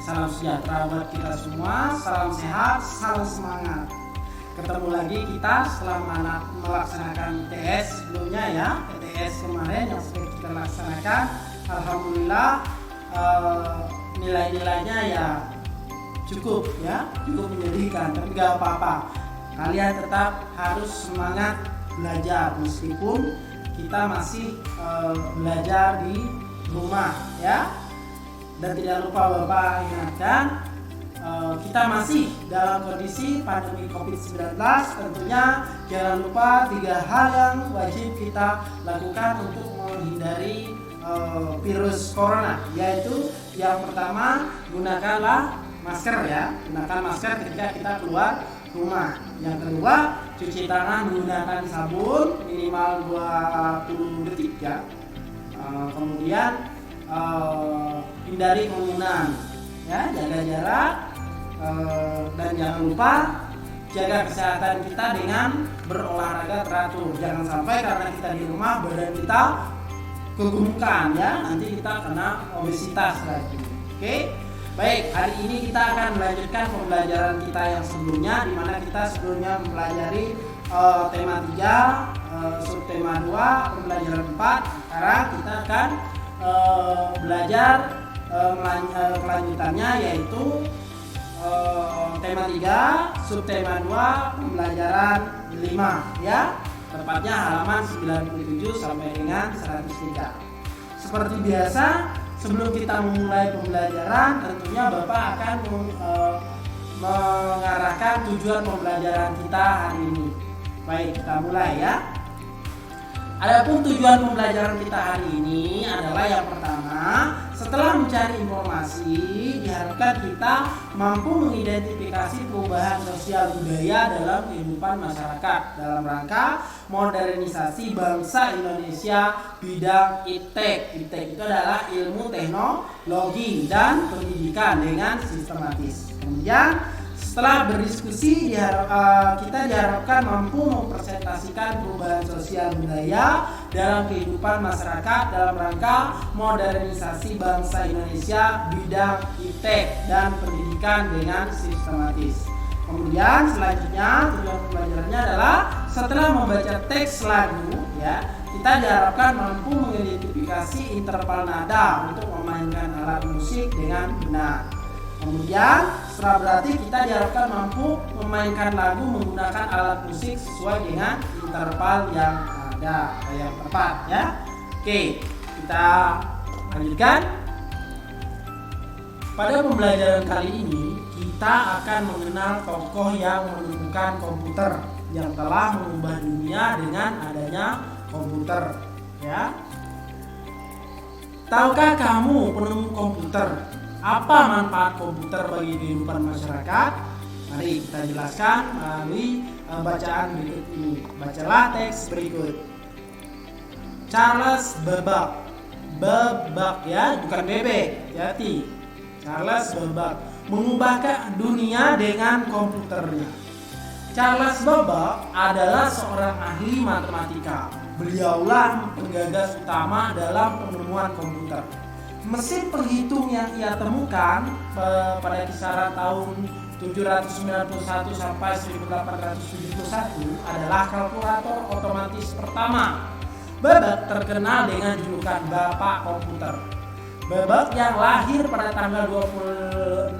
Salam sejahtera buat kita semua, salam sehat, salam semangat. Ketemu lagi kita setelah melaksanakan ITS sebelumnya ya. ITS kemarin yang sudah kita laksanakan, alhamdulillah nilai-nilainya ya cukup menyedihkan, tapi gak apa-apa. Kalian tetap harus semangat belajar meskipun kita masih belajar di rumah ya. Dan tidak lupa Bapak ingatkan, kita masih dalam kondisi pandemi COVID-19. Tentunya jangan lupa 3 hal yang wajib kita lakukan untuk menghindari virus corona, yaitu yang pertama, gunakanlah masker ya. Gunakan masker ketika kita keluar rumah. Yang kedua, cuci tangan menggunakan sabun minimal 20 detik ya. Kemudian hindari kerumunan ya, jaga jarak, dan jangan lupa jaga kesehatan kita dengan berolahraga teratur. Jangan sampai karena kita di rumah badan kita kegemukan ya, nanti kita kena obesitas lagi. Oke? Baik, hari ini kita akan melanjutkan pembelajaran kita yang sebelumnya, di mana kita sebelumnya mempelajari tema 3, subtema 2, pembelajaran 4. Sekarang kita akan belajar kelanjutannya, yaitu tema 3, subtema 2, pembelajaran 5 ya. Tepatnya halaman 97 sampai dengan 103. Seperti biasa, sebelum kita memulai pembelajaran, tentunya Bapak akan mengarahkan tujuan pembelajaran kita hari ini. Baik, kita mulai ya. Adapun tujuan pembelajaran kita hari ini adalah yang pertama, setelah mencari informasi, diharapkan kita mampu mengidentifikasi perubahan sosial budaya dalam kehidupan masyarakat dalam rangka modernisasi bangsa Indonesia bidang IPTEK. IPTEK itu adalah ilmu teknologi dan pendidikan dengan sistematis. Kemudian setelah berdiskusi, kita diharapkan mampu mempresentasikan perubahan sosial budaya dalam kehidupan masyarakat dalam rangka modernisasi bangsa Indonesia bidang IPTEK dan pendidikan dengan sistematis. Kemudian selanjutnya tujuan pembelajarannya adalah setelah membaca teks lagu ya, kita diharapkan mampu mengidentifikasi interval nada untuk memainkan alat musik dengan benar. Kemudian setelah berarti kita diharapkan mampu memainkan lagu menggunakan alat musik sesuai dengan interval yang ada yang tepat ya. Oke, kita lanjutkan. Pada pembelajaran kali ini kita akan mengenal tokoh yang menemukan komputer yang telah mengubah dunia dengan adanya komputer ya. Tahukah kamu penemu komputer? Apa manfaat komputer bagi kehidupan masyarakat? Mari kita jelaskan melalui bacaan berikut ini. Bacalah teks berikut. Charles Babbage ya, bukan bebek, hati. Charles Babbage mengubah dunia dengan komputernya. Charles Babbage adalah seorang ahli matematika. Beliaulah penggagas utama dalam penemuan komputer. Mesin penghitung yang ia temukan pada kisaran tahun 791 sampai 1871 adalah kalkulator otomatis pertama. Babbage terkenal dengan julukan Bapak Komputer. Babbage yang lahir pada tanggal 26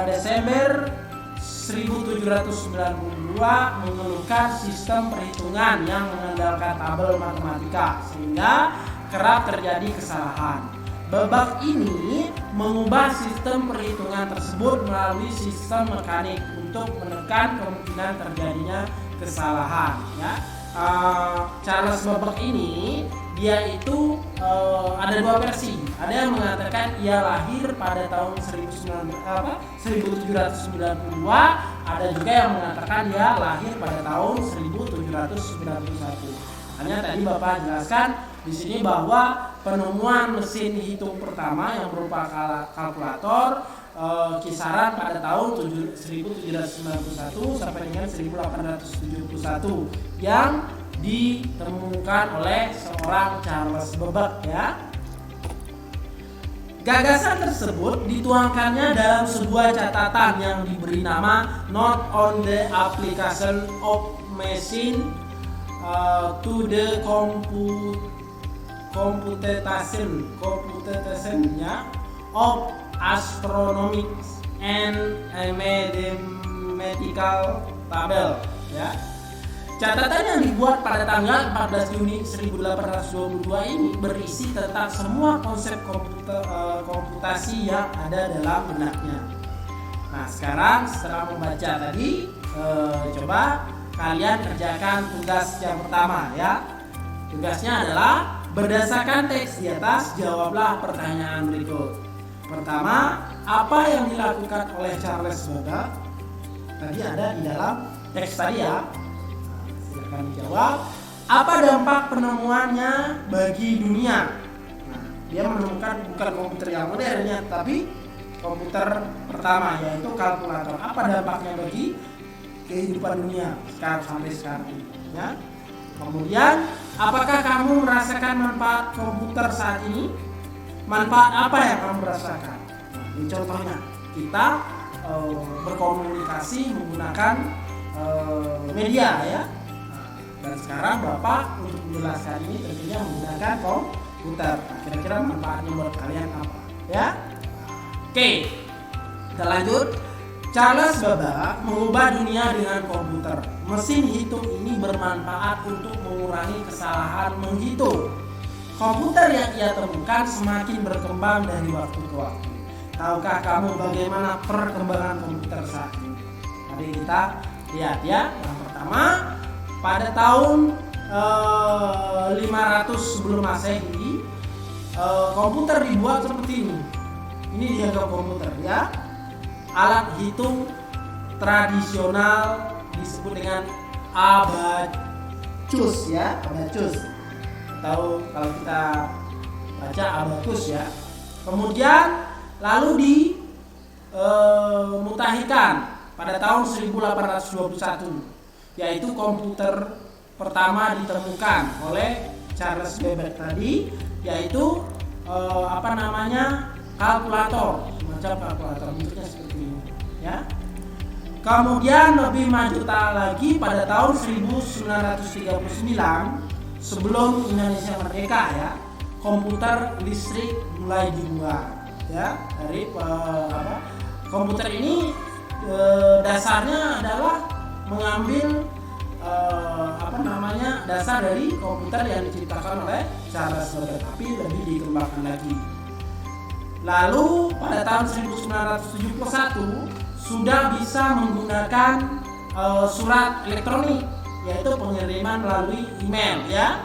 Desember 1792 mengeluarkan sistem perhitungan yang mengandalkan tabel matematika sehingga kerap terjadi kesalahan. Babbage ini mengubah sistem perhitungan tersebut melalui sistem mekanik untuk menekan kemungkinan terjadinya kesalahan ya. Charles Babbage ini dia itu ada 2 versi. Ada yang mengatakan ia lahir pada tahun 1792, ada juga yang mengatakan ia lahir pada tahun 1791. Hanya tadi Bapak jelaskan di sini bahwa penemuan mesin hitung pertama yang berupa kalkulator kisaran pada tahun 1791 sampai dengan 1871 yang ditemukan oleh seorang Charles Babbage ya. Gagasan tersebut dituangkannya dalam sebuah catatan yang diberi nama Note on the Application of Machine to the Computation of Astronomics and Mathematical Table, ya. Catatan yang dibuat pada tanggal 14 Juni 1822 ini berisi tentang semua konsep komputasi yang ada dalam benaknya. Nah, sekarang setelah membaca tadi, coba kalian kerjakan tugas yang pertama, ya. Tugasnya adalah berdasarkan teks di atas, jawablah pertanyaan berikut. Pertama, apa yang dilakukan oleh Charles Babbage? Tadi ada di dalam teks tadi, ya. Silakan dijawab. Apa dampak penemuannya bagi dunia? Nah, dia menemukan bukan komputer yang modern ya, tapi komputer pertama, yaitu kalkulator. Apa dampaknya bagi kehidupan dunia sampai sekarang ini, ya? Kemudian, apakah kamu merasakan manfaat komputer saat ini? Manfaat apa yang kamu rasakan? Nah, ini contohnya, kita berkomunikasi menggunakan media, ya. Dan sekarang Bapak untuk menjelaskan ini tentunya menggunakan komputer. Nah, kira-kira manfaatnya buat kalian apa, ya? Oke, kita lanjut. Charles Babbage mengubah dunia dengan komputer. Mesin hitung ini bermanfaat untuk mengurangi kesalahan menghitung. Komputer yang ia temukan semakin berkembang dari waktu ke waktu. Tahukah kamu bagaimana perkembangan komputer saat ini? Mari kita lihat, ya. Yang pertama, pada tahun 500 sebelum Masehi, komputer dibuat seperti ini. Ini dianggap komputer, ya. Alat hitung tradisional disebut dengan abacus, ya, abacus. Atau kalau kita baca abacus, ya. Kemudian lalu dimutahikan pada tahun 1821, yaitu komputer pertama ditemukan oleh Charles Babbage tadi, yaitu kalkulator, semacam kalkulator, bentuknya seperti ini, ya. Kemudian lebih maju lagi pada tahun 1939, sebelum Indonesia merdeka, ya, komputer listrik mulai dibuat, ya. Dari komputer ini dasarnya adalah mengambil dasar dari komputer yang diciptakan oleh Charles Babbage, tapi lebih dikembangkan lagi. Lalu pada tahun 1971 sudah bisa menggunakan surat elektronik, yaitu pengiriman melalui email, ya.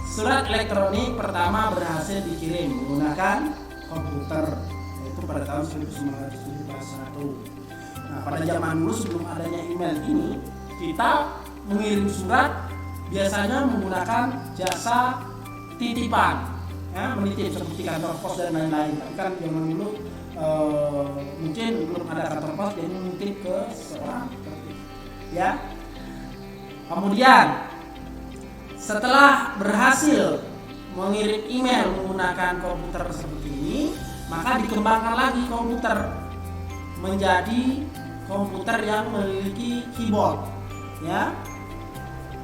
Surat elektronik pertama berhasil dikirim menggunakan komputer, yaitu pada tahun 1971. Nah, pada zaman dulu sebelum adanya email ini, kita mengirim surat biasanya menggunakan jasa titipan, ya, menitip seperti kantor pos dan lain-lain. Tapi kan zaman dulu mungkin belum ada kantor pos, jadi menitip ke seorang, ya. Kemudian setelah berhasil mengirim email menggunakan komputer seperti ini, maka dikembangkan lagi komputer menjadi komputer yang memiliki keyboard, ya.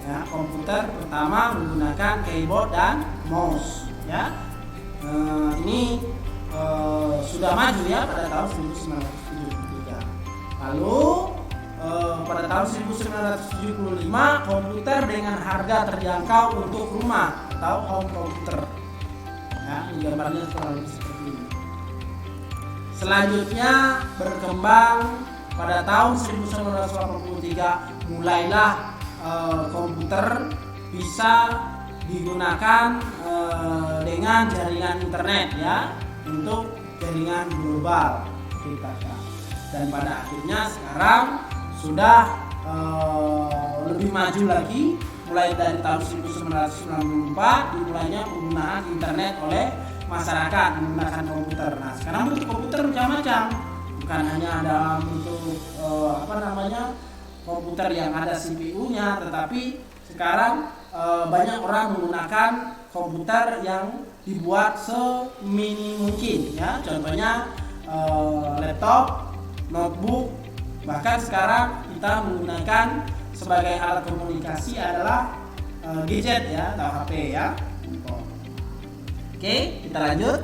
Ya, komputer pertama menggunakan keyboard dan mouse, ya. Ini sudah maju, ya, pada tahun 1973. Lalu pada tahun 1975 komputer dengan harga terjangkau untuk rumah atau home computer, ya, ini gambarnya seperti ini. Selanjutnya berkembang pada tahun 1983 mulailah komputer bisa digunakan dengan jaringan internet, ya, untuk jaringan global kita. Dan pada akhirnya sekarang sudah lebih maju lagi, mulai dari tahun 1994 dimulainya penggunaan internet oleh masyarakat menggunakan komputer. Nah, sekarang bentuk komputer macam-macam, bukan hanya dalam bentuk komputer yang ada CPU-nya, tetapi sekarang banyak orang menggunakan komputer yang dibuat semini mungkin ya. Contohnya laptop, notebook, bahkan sekarang kita menggunakan sebagai alat komunikasi adalah gadget ya, atau HP ya. Oke, kita lanjut.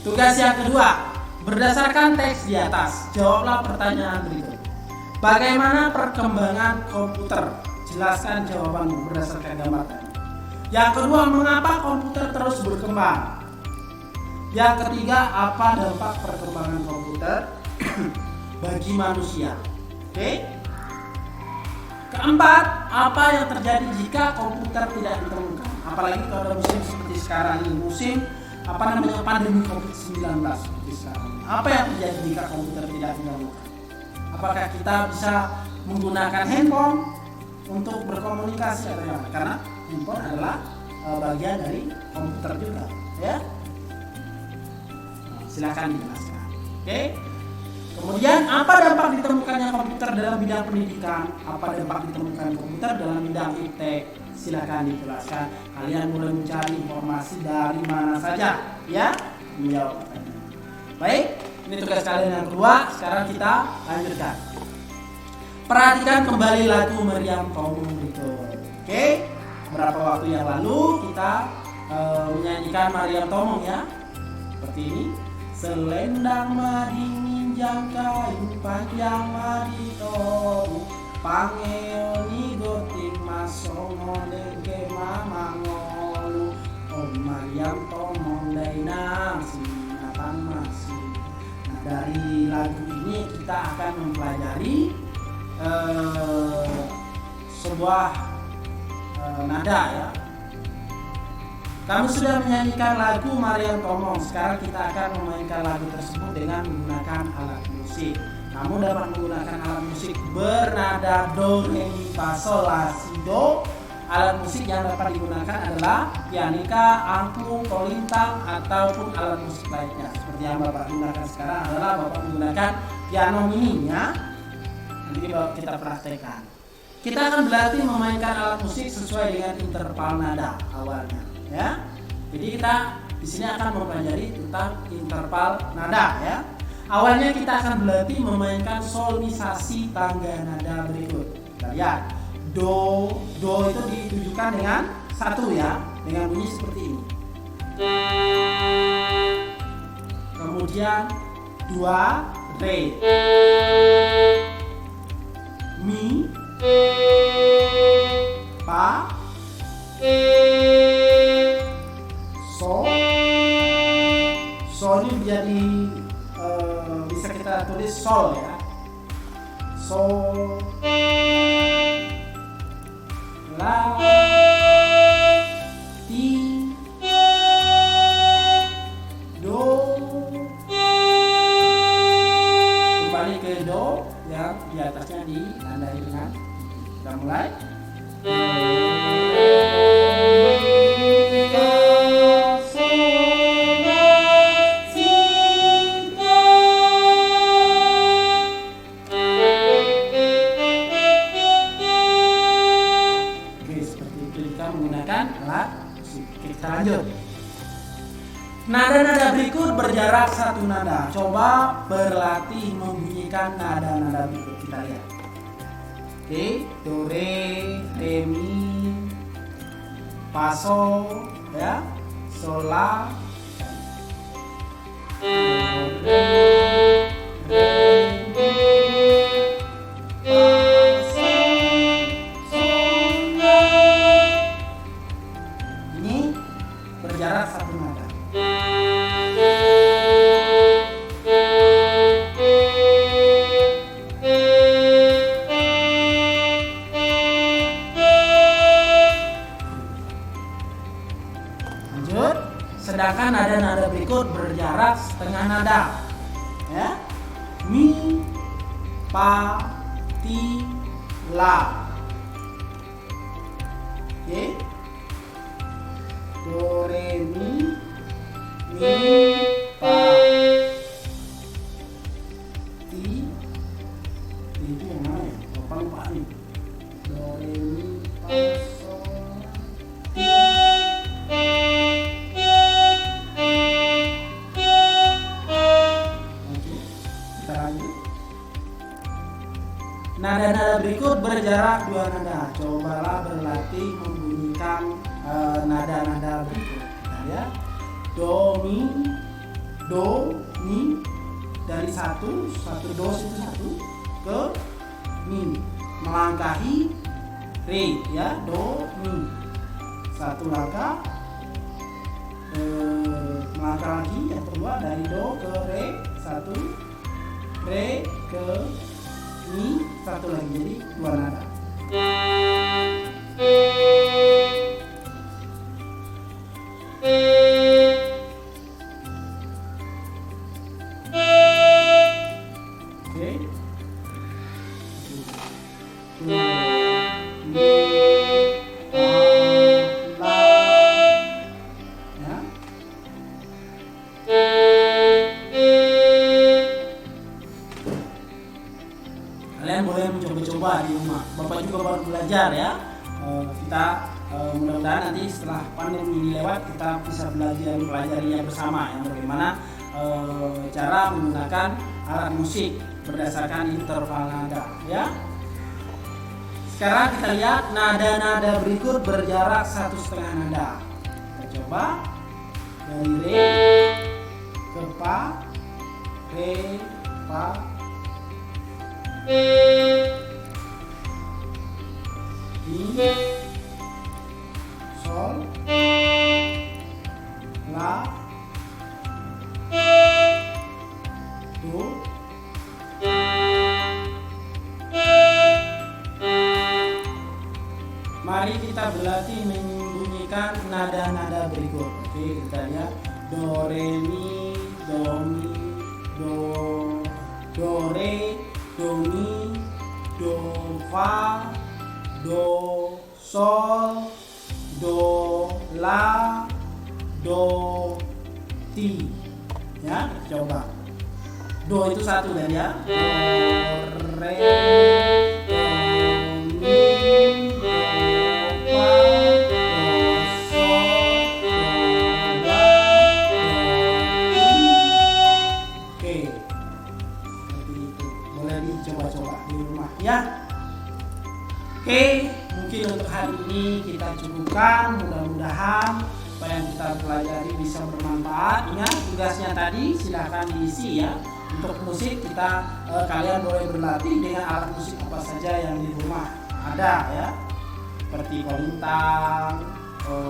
Tugas yang kedua, berdasarkan teks di atas, jawablah pertanyaan berikut. Bagaimana perkembangan komputer? Jelaskan jawabanmu berdasarkan gambar tadi. Yang kedua, mengapa komputer terus berkembang? Yang ketiga, apa dampak perkembangan komputer bagi manusia? Oke. Keempat, apa yang terjadi jika komputer tidak ditemukan? Apalagi kalau musim seperti sekarang ini, musim pandemi COVID-19 seperti sekarang. Apa yang terjadi jika komputer tidak ditemukan? Apakah kita bisa menggunakan handphone untuk berkomunikasi atau apa? Karena handphone adalah bagian dari komputer juga, ya. Silakan dijelaskan. Oke. Kemudian, apa dampak ditemukannya komputer dalam bidang pendidikan? Apa dampak ditemukan komputer dalam bidang iptek? Silakan dijelaskan. Kalian mulai mencari informasi dari mana saja, ya, menjawab pertanyaan. Baik, ini tugas kalian yang kedua. Sekarang kita lanjutkan. Perhatikan kembali lagu Maryam Tomong berikut. Oke, beberapa waktu yang lalu kita menyanyikan Maryam Tomong ya, seperti ini. Selendang madingin jangkain panjang madito pangeoni goting masongo dengke mamangolu om Maryam Tomong dainang sinatan masih. Nah, dari lagu ini kita akan mempelajari sebuah nada ya. Kami sudah menyanyikan lagu Maryam Tomong. Sekarang kita akan memainkan lagu tersebut dengan menggunakan alat musik. Kamu dapat menggunakan alat musik bernada do, re, mi, fa, sol, la, si, do. Alat musik yang dapat digunakan adalah pianika, angklung, kolintang, ataupun alat musik lainnya. Seperti yang Bapak gunakan sekarang adalah Bapak menggunakan piano mini ya. Nanti kita praktekkan. Kita akan berlatih memainkan alat musik sesuai dengan interval nada awalnya. Ya, jadi kita di sini akan mempelajari tentang interval nada ya. Awalnya kita akan berlatih memainkan solmisasi tangga nada berikut. Kita lihat, do itu ditujukan dengan satu ya, dengan bunyi seperti ini. Kemudian dua, re, mi, fa, so ini menjadi bisa kita tulis sol ya, sol, la, ti, do, kembali ke do yang di atasnya ditandai dengan. Kita mulai. Kita lanjut. Nada-nada berikut berjarak satu nada. Coba berlatih membunyikan nada-nada berikut. Kita lihat. Oke, do, re, mi, fa, sol, ya, sol, la, do, re, berjarak satu nada. Lanjut. Sedangkan nada-nada berikut berjarak setengah nada. Ya. Mi, fa, ti, la. Oke. Do, re, mi, fa, ti, itu yang mana ya? Lupa nih. Do, re, mi, fa, sol, ti, caranya. Nada-nada berikut berjarak 2 nada. Cobalah berlatih membunyikan nada-nada berikut. Nah, ya. Do, mi dari satu do itu satu ke mi, melangkahi re, ya, do mi. Satu langkah, melangkah lagi yang kedua dari do ke re, satu, re ke mi, satu lagi, jadi 2 nada. Kalian boleh mencoba-coba di rumah. Bapak juga baru belajar ya. Kita mudah-mudahan nanti setelah pandemi ini lewat kita bisa pelajarinya bersama yang bagaimana cara menggunakan alat musik berdasarkan interval nada ya. Sekarang kita lihat nada-nada berikut berjarak 1,5 nada. Kita coba dari re ke fa, re, fa, mi, sol, la, do, mari kita berlatih membunyikan nada-nada berikut. Oke, kita lihat do, re, mi, do, re, do, mi, do, fa, do, sol, do, la, do, ti. Ya, coba. Do itu satu dan ya. Do, re, do, mi, do, fa, do, sol, do, la, do, ti. Oke. Seperti itu. Boleh dicoba-coba di rumah ya. Oke, mungkin untuk hari ini kita cukupkan. Mudah-mudahan apa yang kita pelajari bisa bermanfaat. Ingat tugasnya tadi silahkan diisi ya. Untuk musik kita kalian boleh berlatih dengan alat musik apa saja yang di rumah ada ya. Seperti kolintang,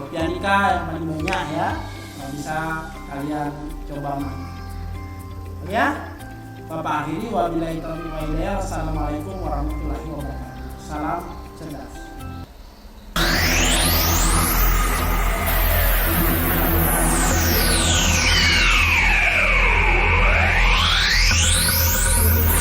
pianika yang paling banyak ya. Bisa kalian coba main. Ya. Bapak akhiri wabillahi taufiq wal hidayah. Wassalamualaikum warahmatullahi wabarakatuh. Salam cerdas.